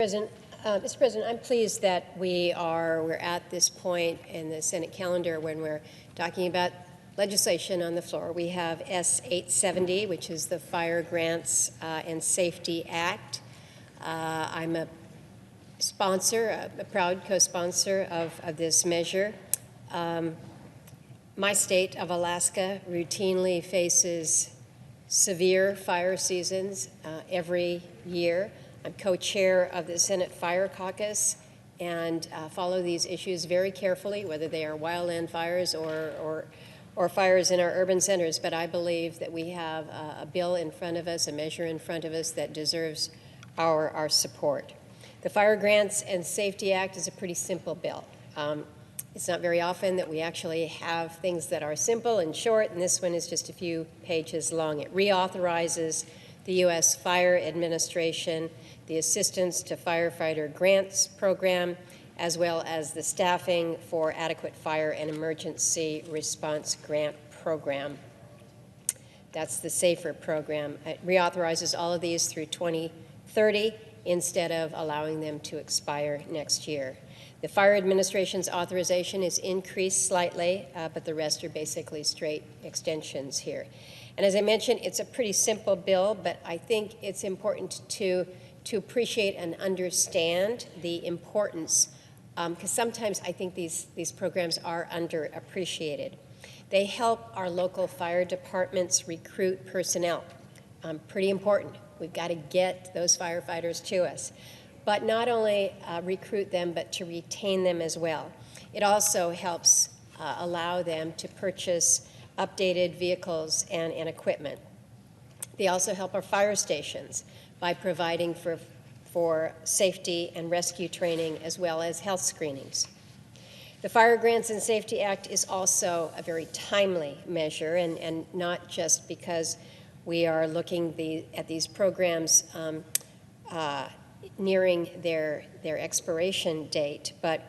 Mr. President, I'm pleased that we're at this point in the Senate calendar when we're talking about legislation on the floor. We have S-870, which is the Fire Grants and Safety Act. I'm a sponsor, a proud co-sponsor of this measure. My state of Alaska routinely faces severe fire seasons every year. I'm co-chair of the Senate Fire Caucus and follow these issues very carefully, whether they are wildland fires or fires in our urban centers. But I believe that we have a bill in front of us, a measure in front of us that deserves our support. The Fire Grants and Safety Act is a pretty simple bill. It's not very often that we actually have things that are simple and short, and this one is just a few pages long. It reauthorizes the U.S. Fire Administration, the Assistance to Firefighter Grants Program, as well as the Staffing for Adequate Fire and Emergency Response Grant Program. That's the SAFER program. It reauthorizes all of these through 2030 instead of allowing them to expire next year. The Fire Administration's authorization is increased slightly, but the rest are basically straight extensions here. And as I mentioned, it's a pretty simple bill, but I think it's important to appreciate and understand the importance, because sometimes I think these programs are underappreciated. They help our local fire departments recruit personnel. Pretty important. We've got to get those firefighters to us. But not only recruit them, but to retain them as well. It also helps allow them to purchase updated vehicles and equipment. They also help our fire stations by providing for safety and rescue training as well as health screenings. The Fire Grants and Safety Act is also a very timely measure, and not just because we are looking at these programs nearing their expiration date, but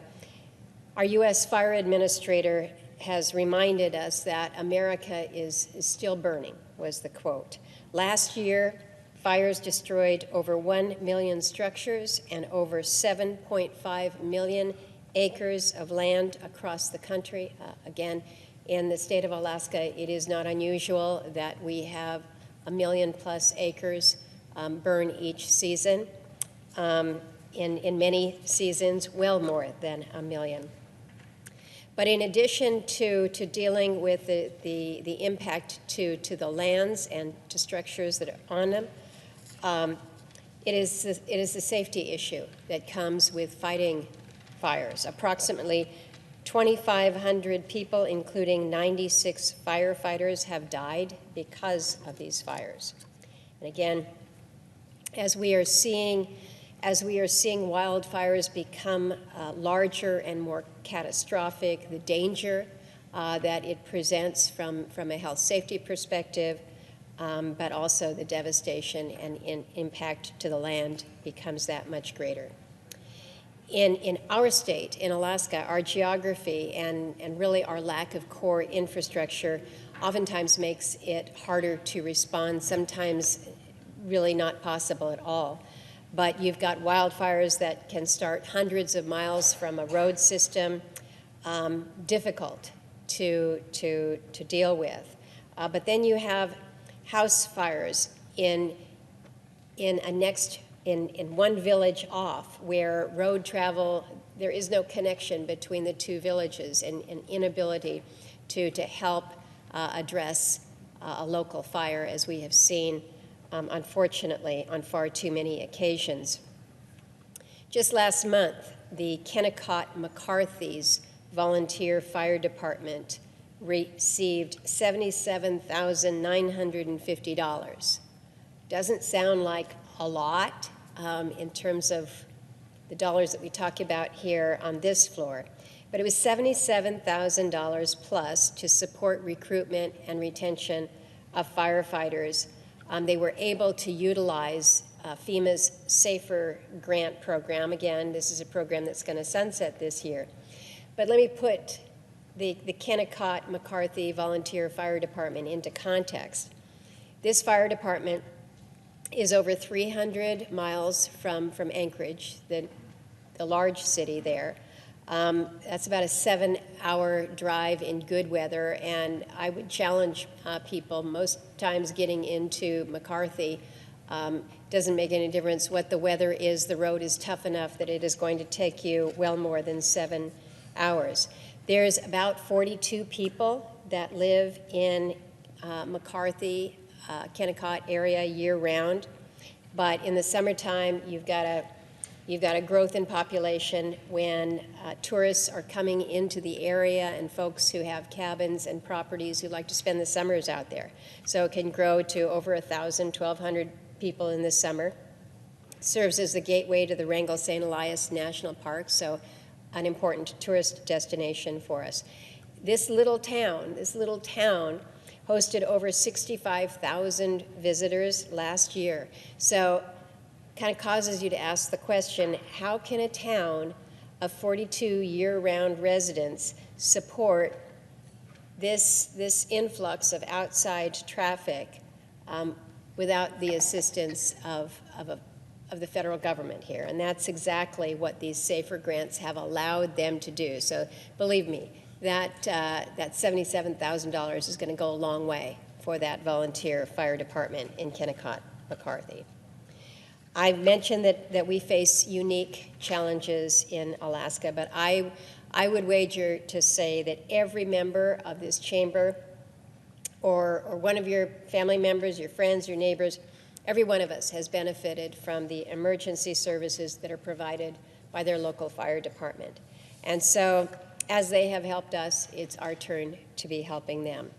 our U.S. Fire Administrator has reminded us that America is still burning, was the quote. Last year, fires destroyed over 1 million structures and over 7.5 million acres of land across the country. Again, in the state of Alaska, it is not unusual that we have 1 million plus acres burn each season. In many seasons, well more than 1 million. But in addition to dealing with the impact to the lands and to structures that are on them, it is the safety issue that comes with fighting fires. Approximately 2,500 people, including 96 firefighters, have died because of these fires. And again, as we are seeing wildfires become larger and more catastrophic, the danger that it presents from a health safety perspective, but also the devastation and impact to the land becomes that much greater. In our state, in Alaska, our geography and really our lack of core infrastructure oftentimes makes it harder to respond, sometimes really not possible at all. But you've got wildfires that can start hundreds of miles from a road system, difficult to deal with. But then you have house fires in one village off, where road travel, there is no connection between the two villages, and inability to help address a local fire, as we have seen unfortunately, on far too many occasions. Just last month, the Kennecott-McCarthy's Volunteer Fire Department received $77,950. Doesn't sound like a lot in terms of the dollars that we talk about here on this floor, but it was $77,000 plus to support recruitment and retention of firefighters. They were able to utilize FEMA's SAFER grant program. Again, this is a program that's going to sunset this year. But let me put the Kennecott-McCarthy Volunteer Fire Department into context. This fire department is over 300 miles from Anchorage, the large city there. That's about a 7-hour drive in good weather, and I would challenge people, most times getting into McCarthy doesn't make any difference what the weather is. The road is tough enough that it is going to take you well more than 7 hours. There's about 42 people that live in McCarthy, Kennecott area year-round, but in the summertime you've got a growth in population when tourists are coming into the area and folks who have cabins and properties who like to spend the summers out there. So it can grow to over 1,000, 1,200 people in the summer. It serves as the gateway to the Wrangell St. Elias National Park, so an important tourist destination for us. This little town hosted over 65,000 visitors last year. So kind of causes you to ask the question, how can a town of 42 year-round residents support this influx of outside traffic without the assistance of the federal government here? And that's exactly what these SAFER grants have allowed them to do. So believe me, that $77,000 is going to go a long way for that volunteer fire department in Kennecott, McCarthy. I mentioned that we face unique challenges in Alaska, but I would wager to say that every member of this chamber or one of your family members, your friends, your neighbors, every one of us has benefited from the emergency services that are provided by their local fire department. And so as they have helped us, it's our turn to be helping them.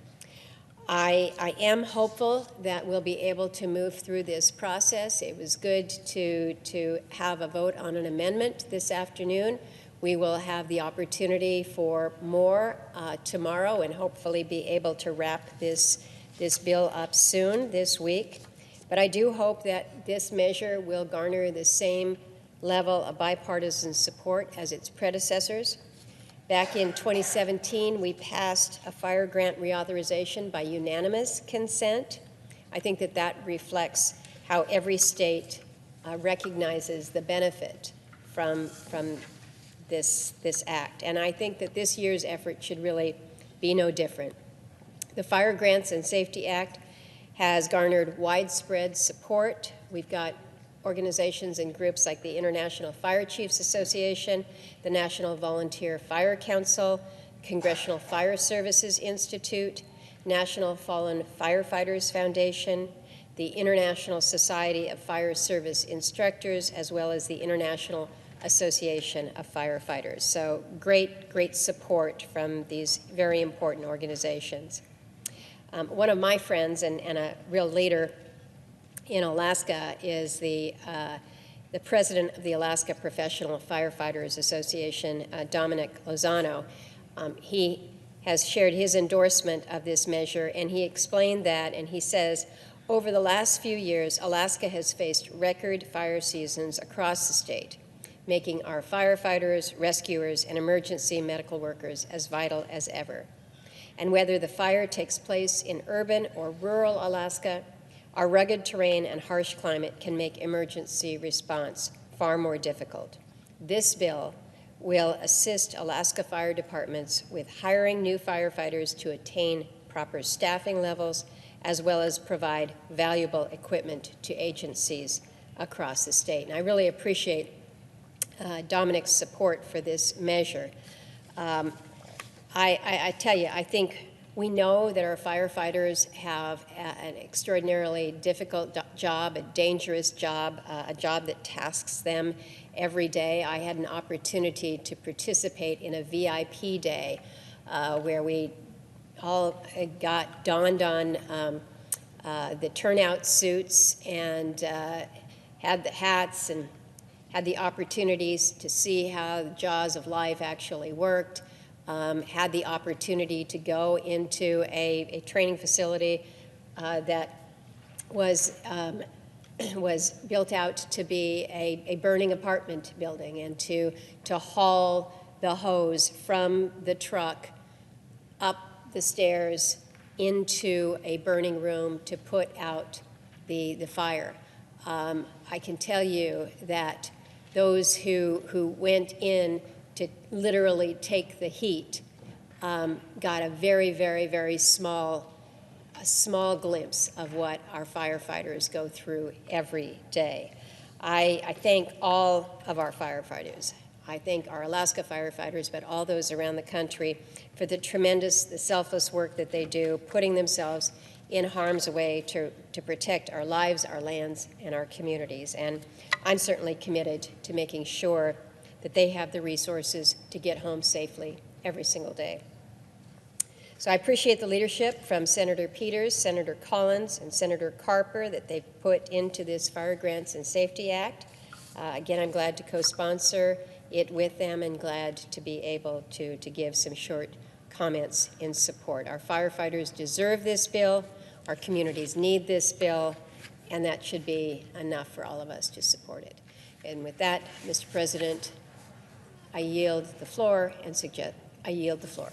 I am hopeful that we'll be able to move through this process. It was good to have a vote on an amendment this afternoon. We will have the opportunity for more tomorrow and hopefully be able to wrap this bill up soon this week. But I do hope that this measure will garner the same level of bipartisan support as its predecessors. Back in 2017, we passed a fire grant reauthorization by unanimous consent. I think that reflects how every state recognizes the benefit from this act. And I think that this year's effort should really be no different. The Fire Grants and Safety Act has garnered widespread support. We've got organizations and groups like the International Fire Chiefs Association, the National Volunteer Fire Council, Congressional Fire Services Institute, National Fallen Firefighters Foundation, the International Society of Fire Service Instructors, as well as the International Association of Firefighters. So great support from these very important organizations. One of my friends and a real leader in Alaska is the president of the Alaska Professional Firefighters Association, Dominic Lozano. He has shared his endorsement of this measure, and he explained that, and he says, over the last few years, Alaska has faced record fire seasons across the state, making our firefighters, rescuers, and emergency medical workers as vital as ever. And whether the fire takes place in urban or rural Alaska, our rugged terrain and harsh climate can make emergency response far more difficult. This bill will assist Alaska fire departments with hiring new firefighters to attain proper staffing levels, as well as provide valuable equipment to agencies across the state. And I really appreciate Dominic's support for this measure. I tell you, I think we know that our firefighters have an extraordinarily difficult job, a dangerous job, a job that tasks them every day. I had an opportunity to participate in a VIP day where we all got donned on the turnout suits and had the hats and had the opportunities to see how the jaws of life actually worked. Had the opportunity to go into a training facility that was built out to be a burning apartment building, and to haul the hose from the truck up the stairs into a burning room to put out the fire. I can tell you that those who went in to literally take the heat got a very, very, very small glimpse of what our firefighters go through every day. I thank all of our firefighters. I thank our Alaska firefighters, but all those around the country for the tremendous, the selfless work that they do, putting themselves in harm's way to protect our lives, our lands, and our communities. And I'm certainly committed to making sure that they have the resources to get home safely every single day. So I appreciate the leadership from Senator Peters, Senator Collins, and Senator Carper that they've put into this Fire Grants and Safety Act. Again, I'm glad to co-sponsor it with them and glad to be able to give some short comments in support. Our firefighters deserve this bill, our communities need this bill, and that should be enough for all of us to support it. And with that, Mr. President, I yield the floor and I yield the floor.